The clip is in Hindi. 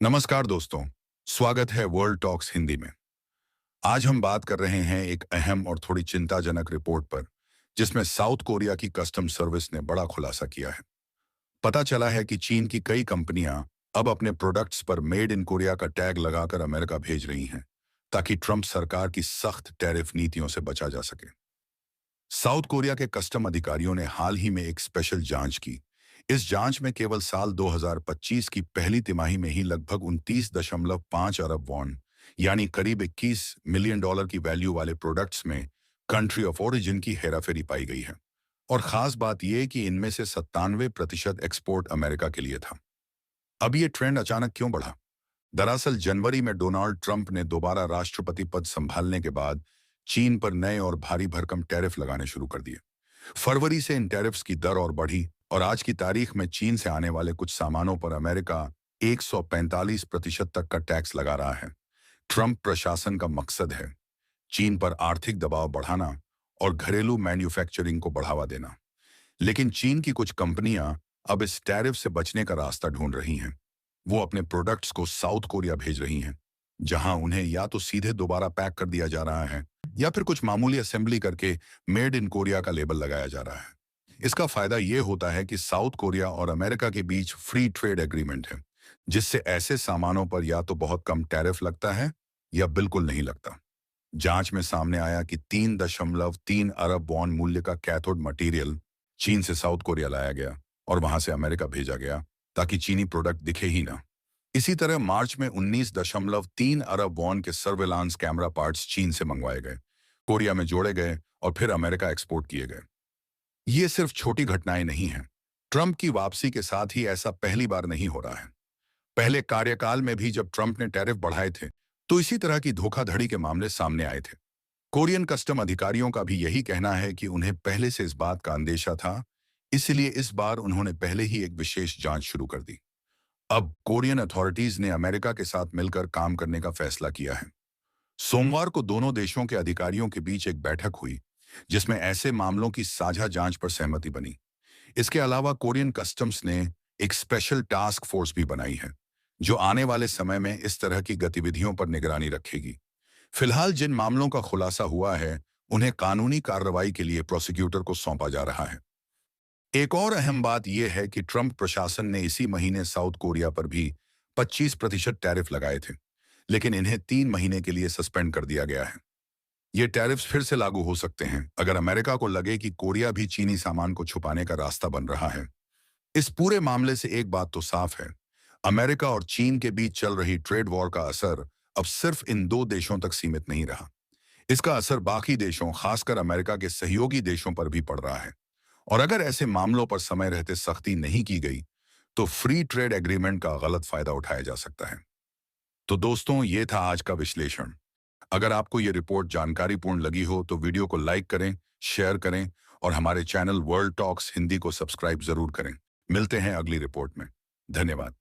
नमस्कार दोस्तों, स्वागत है वर्ल्ड टॉक्स हिंदी में। आज हम बात कर रहे हैं एक अहम और थोड़ी चिंताजनक रिपोर्ट पर, जिसमें साउथ कोरिया की कस्टम सर्विस ने बड़ा खुलासा किया है। पता चला है कि चीन की कई कंपनियां अब अपने प्रोडक्ट्स पर मेड इन कोरिया का टैग लगाकर अमेरिका भेज रही हैं, ताकि ट्रंप सरकार की सख्त टैरिफ नीतियों से बचा जा सके। साउथ कोरिया के कस्टम अधिकारियों ने हाल ही में एक स्पेशल जांच की। इस जांच में केवल साल 2025 की पहली तिमाही में ही लगभग 29.5 अरब वॉन यानी करीब 21 मिलियन डॉलर की वैल्यू वाले प्रोडक्ट्स में कंट्री ऑफ ओरिजिन की हेराफेरी पाई गई है। और खास बात यह कि इनमें से 97% एक्सपोर्ट अमेरिका के लिए था। अब ये ट्रेंड अचानक क्यों बढ़ा? दरअसल जनवरी में डोनाल्ड ट्रंप ने दोबारा राष्ट्रपति पद संभालने के बाद चीन पर नए और भारी भरकम टैरिफ लगाने शुरू कर दिए। फरवरी से इन टैरिफ्स की दर और बढ़ी और आज की तारीख में चीन से आने वाले कुछ सामानों पर अमेरिका 145% तक का टैक्स लगा रहा है। ट्रंप प्रशासन का मकसद है चीन पर आर्थिक दबाव बढ़ाना और घरेलू मैन्युफैक्चरिंग को बढ़ावा देना। लेकिन चीन की कुछ कंपनियां अब इस टैरिफ से बचने का रास्ता ढूंढ रही हैं। वो अपने प्रोडक्ट्स को साउथ कोरिया भेज रही हैं, जहां उन्हें या तो सीधे दोबारा पैक कर दिया जा रहा है या फिर कुछ मामूली असेंबली करके मेड इन कोरिया का लेबल लगाया जा रहा है। इसका फायदा ये होता है कि साउथ कोरिया और अमेरिका के बीच फ्री ट्रेड एग्रीमेंट है, जिससे ऐसे सामानों पर या तो बहुत कम टैरिफ लगता है या बिल्कुल नहीं लगता। जांच में सामने आया कि 3.3 अरब वॉन मूल्य का कैथोड मटेरियल चीन से साउथ कोरिया लाया गया और वहां से अमेरिका भेजा गया, ताकि चीनी प्रोडक्ट दिखे ही ना। इसी तरह मार्च में 19.3 अरब वॉन के सर्वेलांस कैमरा पार्ट्स चीन से मंगवाए गए, कोरिया में जोड़े गए और फिर अमेरिका एक्सपोर्ट किए गए। ये सिर्फ छोटी घटनाएं नहीं हैं। ट्रंप की वापसी के साथ ही ऐसा पहली बार नहीं हो रहा है। पहले कार्यकाल में भी जब ट्रंप ने टैरिफ बढ़ाए थे, तो इसी तरह की धोखाधड़ी के मामले सामने आए थे। कोरियन कस्टम अधिकारियों का भी यही कहना है कि उन्हें पहले से इस बात का अंदेशा था, इसलिए इस बार उन्होंने पहले ही एक विशेष जांच शुरू कर दी। अब कोरियन अथॉरिटीज ने अमेरिका के साथ मिलकर काम करने का फैसला किया है। सोमवार को दोनों देशों के अधिकारियों के बीच एक बैठक हुई, जिसमें ऐसे मामलों की साझा जांच पर सहमति बनी। इसके अलावा कोरियन कस्टम्स ने एक स्पेशल टास्क फोर्स भी बनाई है, जो आने वाले समय में इस तरह की गतिविधियों पर निगरानी रखेगी। फिलहाल जिन मामलों का खुलासा हुआ है, उन्हें कानूनी कार्रवाई के लिए प्रोसिक्यूटर को सौंपा जा रहा है। एक और अहम बात यह है कि ट्रंप प्रशासन ने इसी महीने साउथ कोरिया पर भी 25% टैरिफ लगाए थे, लेकिन इन्हें 3 महीने के लिए सस्पेंड कर दिया गया है। ये टैरिफ्स फिर से लागू हो सकते हैं अगर अमेरिका को लगे कि कोरिया भी चीनी सामान को छुपाने का रास्ता बन रहा है। इस पूरे मामले से एक बात तो साफ है, अमेरिका और चीन के बीच चल रही ट्रेड वॉर का असर अब सिर्फ इन दो देशों तक सीमित नहीं रहा। इसका असर बाकी देशों, खासकर अमेरिका के सहयोगी देशों पर भी पड़ रहा है। और अगर ऐसे मामलों पर समय रहते सख्ती नहीं की गई, तो फ्री ट्रेड एग्रीमेंट का गलत फायदा उठाया जा सकता है। तो दोस्तों, ये था आज का विश्लेषण। अगर आपको ये रिपोर्ट जानकारीपूर्ण लगी हो तो वीडियो को लाइक करें, शेयर करें और हमारे चैनल वर्ल्ड टॉक्स हिंदी को सब्सक्राइब जरूर करें। मिलते हैं अगली रिपोर्ट में। धन्यवाद।